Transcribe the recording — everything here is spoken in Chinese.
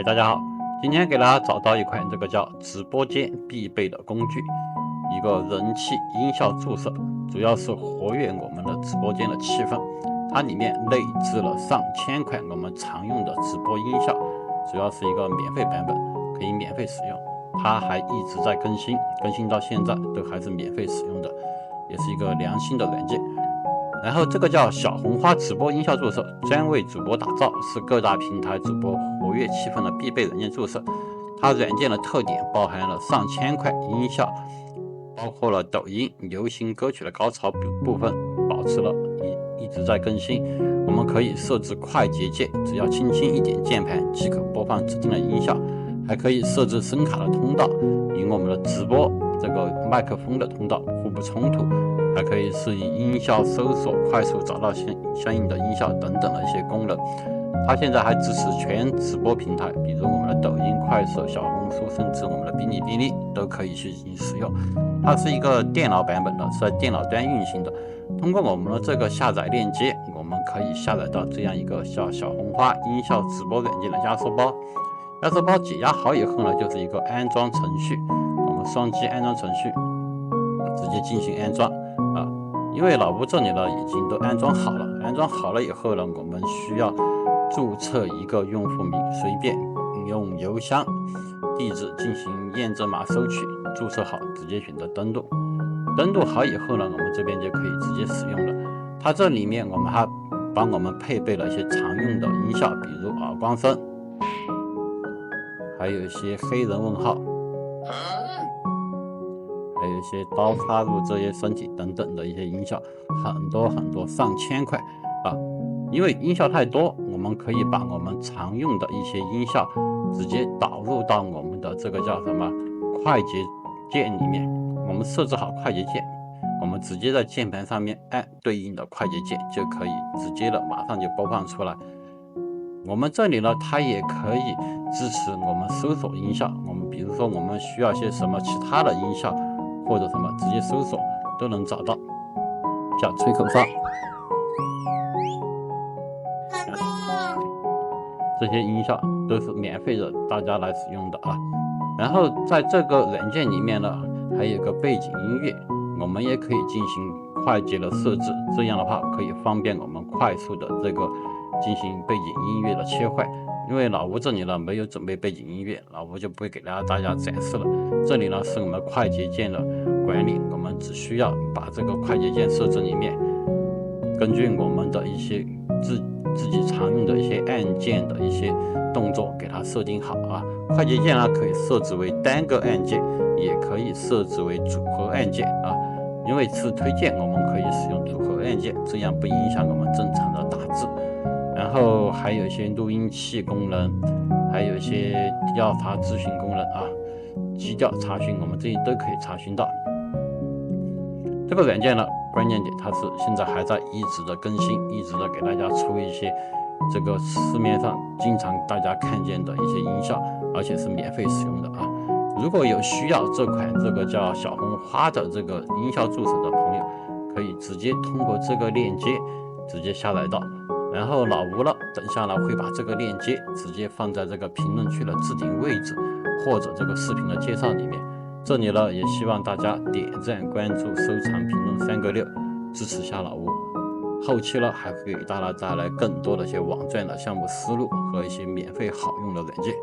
大家好，今天给大家找到一款这个叫直播间必备的工具，一个人气音效助手，主要是活跃我们的直播间的气氛。它里面内置了上千款我们常用的直播音效，主要是一个免费版本，可以免费使用。它还一直在更新，更新到现在都还是免费使用的，也是一个良心的软件。然后这个叫小红花直播音效助手，专为主播打造，是各大平台主播活跃气氛的必备软件助手。它软件的特点包含了上千款音效，包括了抖音流行歌曲的高潮部分，保持了一直在更新。我们可以设置快捷键，只要轻轻一点键盘即可播放指定的音效，还可以设置声卡的通道，与我们的直播这个麦克风的通道互不冲突。还可以适应音效搜索，快速找到相应的音效等等的一些功能。它现在还支持全直播平台，比如我们的抖音、快手、小红书，甚至我们的哔哩哔哩都可以去进行使用。它是一个电脑版本的，是在电脑端运行的。通过我们的这个下载链接，我们可以下载到这样一个叫小红花音效直播软件的压缩包。压缩包解压好以后呢，就是一个安装程序，我们双击安装程序，直接进行安装。因为老吴这里呢已经都安装好了，安装好了以后呢，我们需要注册一个用户名，随便用邮箱地址进行验证码收取，注册好直接选择登录。登录好以后呢，我们这边就可以直接使用了。它这里面我们还帮我们配备了一些常用的音效，比如耳光声，还有一些黑人问号，还有一些刀插入这些身体等等的一些音效，很多上千块因为音效太多，我们可以把我们常用的一些音效直接导入到我们的这个叫什么快捷键里面。我们设置好快捷键，我们直接在键盘上面按对应的快捷键，就可以直接的马上就播放出来。我们这里呢，它也可以支持我们搜索音效，我们比如说我们需要些什么其他的音效或者什么，直接搜索都能找到。叫吹口哨，这些音效都是免费的，大家来使用的然后在这个软件里面呢，还有个背景音乐，我们也可以进行快捷的设置，这样的话可以方便我们快速的这个进行背景音乐的切换。因为老吴这里呢没有准备背景音乐，老吴就不会给大家展示了。这里呢是我们快捷键的管理，我们只需要把这个快捷键设置里面，根据我们的一些自己常用的一些按键的一些动作给它设定好快捷键呢可以设置为单个按键，也可以设置为组合按键因为是推荐我们可以使用组合按键，这样不影响我们正常的打字。然后还有一些录音器功能，还有一些调查咨询功能基调查询，我们这些都可以查询到。这个软件呢，关键点它是现在还在一直的更新，一直的给大家出一些这个市面上经常大家看见的一些音效，而且是免费使用的如果有需要这款这个叫小红花的这个音效助手的朋友，可以直接通过这个链接直接下载到。然后老吴呢，等下来会把这个链接直接放在这个评论区的置顶位置，或者这个视频的介绍里面。这里呢，也希望大家点赞、关注、收藏、评论3个6，支持下老吴。后期呢，还会给大家带来更多的一些网赚的项目思路和一些免费好用的软件。